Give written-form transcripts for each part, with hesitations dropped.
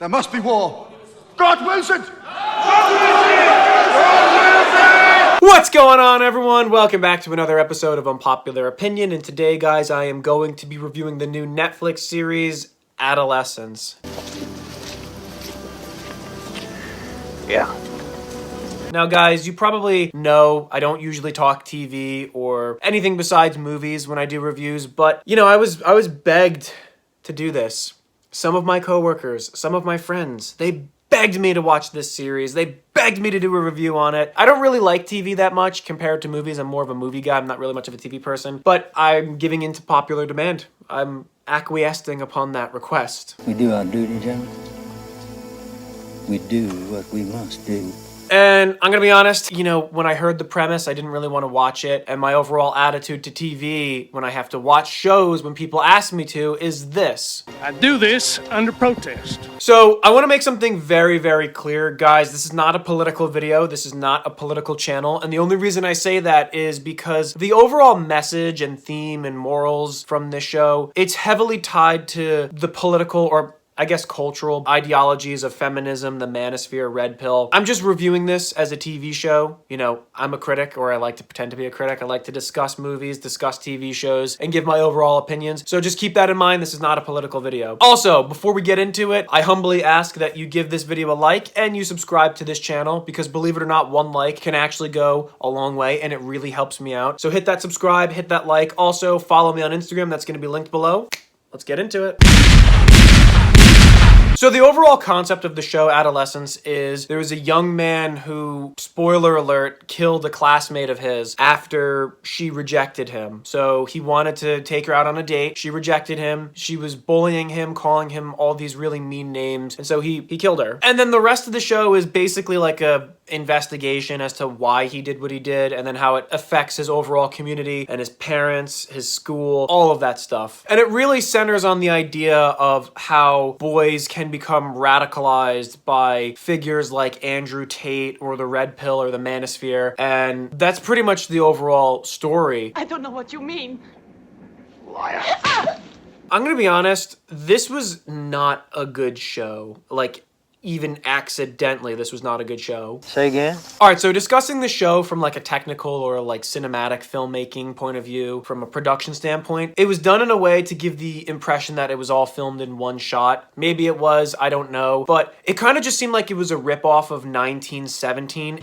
There must be war. God wills it! What's going on, everyone? Welcome back to another episode of Unpopular Opinion, and today, guys, I am going to be reviewing the new Netflix series, Adolescence. Yeah. Now, guys, you probably know I don't usually talk TV or anything besides movies when I do reviews, but, you know, I was begged to do this. Some of my coworkers, some of my friends, they begged me to watch this series. They begged me to do a review on it. I don't really like TV that much compared to movies. I'm more of a movie guy. I'm not really much of a TV person, but I'm giving in to popular demand. I'm acquiescing upon that request. We do our duty, gentlemen. We do what we must do. And I'm gonna be honest, you know, when I heard the premise, I didn't really want to watch it. And my overall attitude to TV when I have to watch shows when people ask me to is this. I do this under protest. So I want to make something very, very clear, guys. This is not a political video. This is not a political channel. And the only reason I say that is because the overall message and theme and morals from this show, it's heavily tied to the political or I guess cultural ideologies of feminism, the manosphere, Red Pill. I'm just reviewing this as a TV show. You know, I'm a critic, or I like to pretend to be a critic. I like to discuss movies, discuss TV shows, and give my overall opinions. So just keep that in mind. This is not a political video. Also, before we get into it, I humbly ask that you give this video a like and you subscribe to this channel because believe it or not, one like can actually go a long way and it really helps me out. So hit that subscribe, hit that like. Also, follow me on Instagram. That's going to be linked below. Let's get into it. So the overall concept of the show Adolescence is there was a young man who, spoiler alert, killed a classmate of his after she rejected him. So he wanted to take her out on a date. She rejected him. She was bullying him, calling him all these really mean names. And so he killed her. And then the rest of the show is basically like a investigation as to why he did what he did and then how it affects his overall community and his parents, his school, all of that stuff. And it really centers on the idea of how boys can become radicalized by figures like Andrew Tate or the Red Pill or the Manosphere, and that's pretty much the overall story. I don't know what you mean. Liar. I'm gonna be honest, this was not a good show. Like, even accidentally, this was not a good show. Say again? All right, so discussing the show from like a technical or like cinematic filmmaking point of view, from a production standpoint, it was done in a way to give the impression that it was all filmed in one shot. Maybe it was, I don't know, but it kind of just seemed like it was a ripoff of 1917.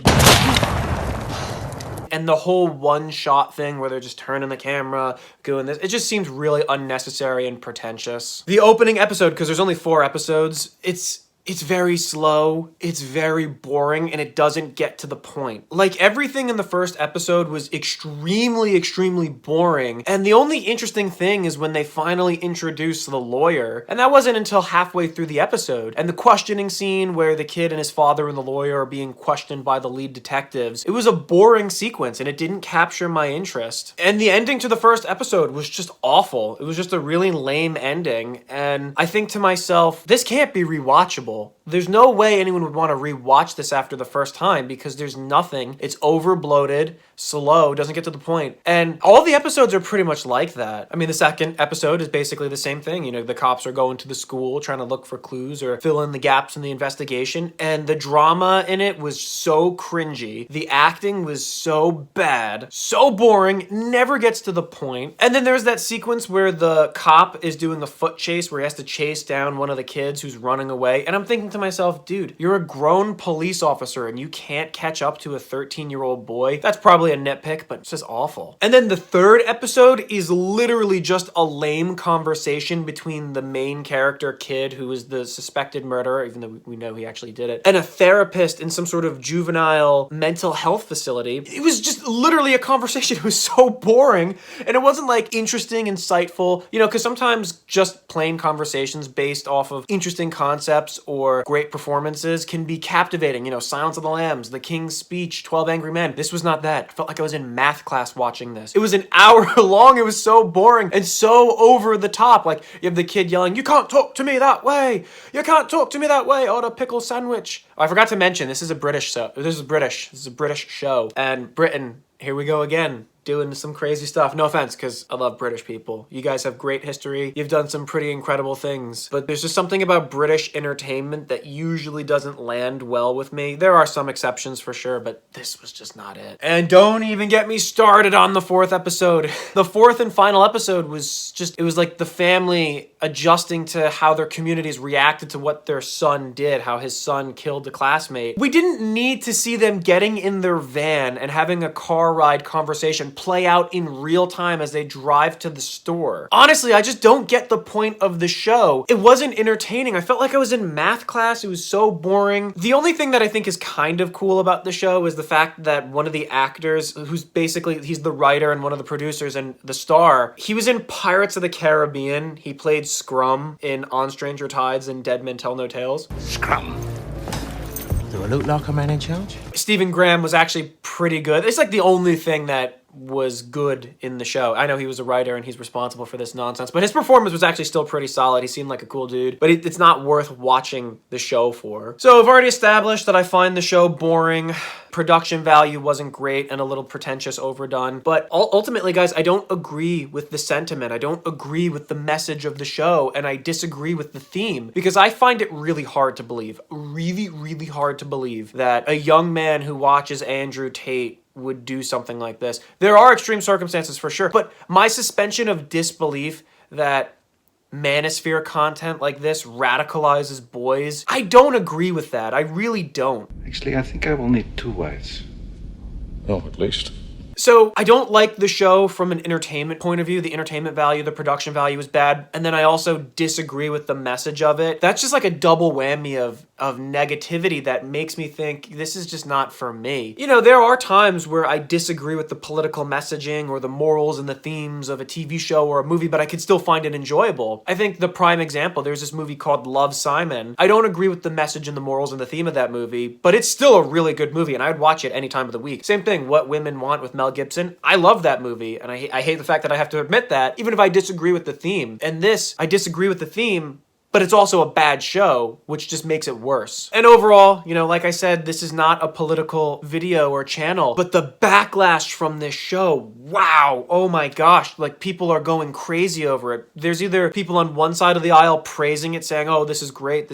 And the whole one-shot thing where they're just turning the camera, doing this, it just seemed really unnecessary and pretentious. The opening episode, because there's only 4 episodes, it's very slow, it's very boring, and it doesn't get to the point. Like, everything in the first episode was extremely, extremely boring, and the only interesting thing is when they finally introduce the lawyer, and that wasn't until halfway through the episode. And the questioning scene where the kid and his father and the lawyer are being questioned by the lead detectives, it was a boring sequence, and it didn't capture my interest. And the ending to the first episode was just awful. It was just a really lame ending, and I think to myself, this can't be rewatchable. There's no way anyone would want to rewatch this after the first time because there's nothing. It's over bloated, slow, doesn't get to the point. And all the episodes are pretty much like that. I mean, the second episode is basically the same thing. You know, the cops are going to the school trying to look for clues or fill in the gaps in the investigation. And the drama in it was so cringy. The acting was so bad, so boring, never gets to the point. And then there's that sequence where the cop is doing a foot chase where he has to chase down one of the kids who's running away. And I'm thinking to myself, dude, you're a grown police officer and you can't catch up to a 13-year-old boy. That's probably a nitpick, but it's just awful. And then the third episode is literally just a lame conversation between the main character kid, who is the suspected murderer, even though we know he actually did it, and a therapist in some sort of juvenile mental health facility. It was just literally a conversation. It was so boring, and it wasn't like interesting, insightful, you know, because sometimes just plain conversations based off of interesting concepts or great performances can be captivating. You know, Silence of the Lambs, The King's Speech, 12 Angry Men. This was not that. I felt like I was in math class watching this. It was an hour long. It was so boring and so over the top. Like, you have the kid yelling, "You can't talk to me that way. You can't talk to me that way. Order pickle sandwich." Oh, I forgot to mention, this is a British show. This is a British show. And Britain, here we go again. doing some crazy stuff. No offense, because I love British people. You guys have great history. You've done some pretty incredible things. But there's just something about British entertainment that usually doesn't land well with me. There are some exceptions for sure, but this was just not it. And don't even get me started on the 4th episode. The 4th and final episode was just, it was like the family adjusting to how their communities reacted to what their son did, how his son killed a classmate. We didn't need to see them getting in their van and having a car ride conversation play out in real time as they drive to the store. Honestly, I just don't get the point of the show. It wasn't entertaining. I felt like I was in math class. It was so boring. The only thing that I think is kind of cool about the show is the fact that one of the actors, who's basically, he's the writer and one of the producers and the star, he was in Pirates of the Caribbean. He played Scrum in On Stranger Tides and Dead Men Tell No Tales. Scrum. Do I look like a man in charge? Stephen Graham was actually pretty good. It's like the only thing that was good in the show. I know he was a writer and he's responsible for this nonsense, but his performance was actually still pretty solid. He seemed like a cool dude, but it's not worth watching the show for. So I've already established that I find the show boring. Production value wasn't great and a little pretentious, overdone. But ultimately, guys, I don't agree with the sentiment. I don't agree with the message of the show, and I disagree with the theme because I find it really hard to believe, really, really hard to believe that a young man who watches Andrew Tate would do something like this. There are extreme circumstances for sure, but my suspension of disbelief that manosphere content like this radicalizes boys, I don't agree with that. I really don't. Actually, I think I will need 2 wives. Oh, at least. So I don't like the show from an entertainment point of view. The entertainment value, the production value is bad. And then I also disagree with the message of it. That's just like a double whammy of negativity that makes me think this is just not for me. You know, there are times where I disagree with the political messaging or the morals and the themes of a TV show or a movie, but I could still find it enjoyable. I think the prime example, there's this movie called Love, Simon. I don't agree with the message and the morals and the theme of that movie, but it's still a really good movie and I'd watch it any time of the week. Same thing, What Women Want with Mel Gibson. I love that movie and I hate the fact that I have to admit that, even if I disagree with the theme. And this, I disagree with the theme, but it's also a bad show, which just makes it worse. And overall, you know, like I said, this is not a political video or channel, but the backlash from this show, wow, oh my gosh, like people are going crazy over it. There's either people on one side of the aisle praising it, saying, oh, this is great,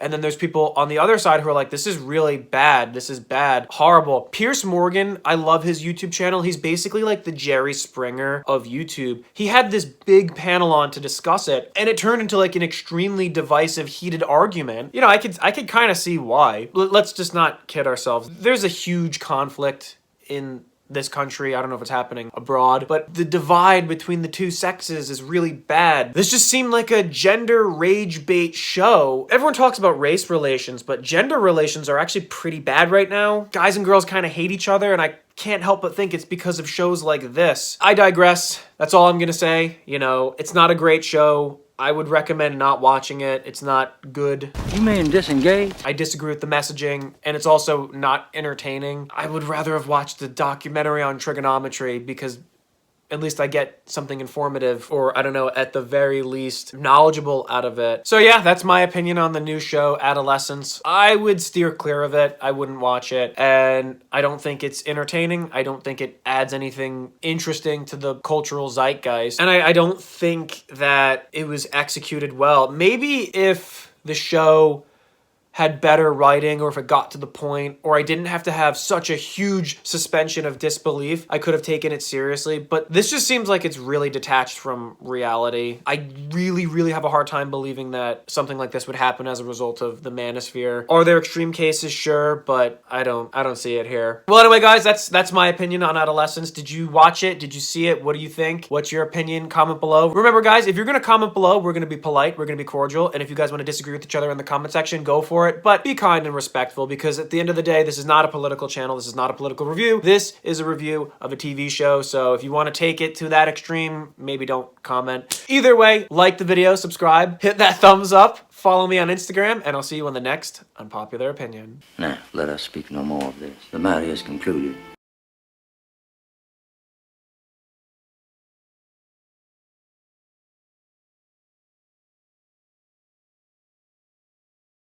and then there's people on the other side who are like, this is really bad, this is bad, horrible. Piers Morgan, I love his YouTube channel. He's basically like the Jerry Springer of YouTube. He had this big panel on to discuss it, and it turned into like an extremely divisive, heated argument. You know, I could kind of see why. Let's just not kid ourselves. There's a huge conflict in this country. I don't know if it's happening abroad, but the divide between the two sexes is really bad. This just seemed like a gender rage bait show. Everyone talks about race relations, but gender relations are actually pretty bad right now. Guys and girls kind of hate each other, and I can't help but think it's because of shows like this. I digress. That's all I'm gonna say. You know, it's not a great show. I would recommend not watching it. It's not good. You mean disengage? I disagree with the messaging, and it's also not entertaining. I would rather have watched the documentary on trigonometry because at least I get something informative or, I don't know, at the very least knowledgeable out of it. So yeah, that's my opinion on the new show, Adolescence. I would steer clear of it. I wouldn't watch it. And I don't think it's entertaining. I don't think it adds anything interesting to the cultural zeitgeist. And I don't think that it was executed well. Maybe if the show had better writing, or if it got to the point, or I didn't have to have such a huge suspension of disbelief, I could have taken it seriously. But this just seems like it's really detached from reality. I really, really have a hard time believing that something like this would happen as a result of the manosphere. Are there extreme cases? Sure, but I don't see it here. Well, anyway, guys, that's my opinion on Adolescence. Did you watch it? Did you see it? What do you think? What's your opinion? Comment below. Remember, guys, if you're gonna comment below, we're gonna be polite, we're gonna be cordial, and if you guys want to disagree with each other in the comment section, go for it, but be kind and respectful, because at the end of the day, this is not a political channel. This is not a political review. This is a review of a TV show. So if you want to take it to that extreme, maybe don't comment. Either way, like the video, subscribe, hit that thumbs up, follow me on Instagram, and I'll see you on the next Unpopular Opinion. Now, let us speak no more of this. The matter is concluded.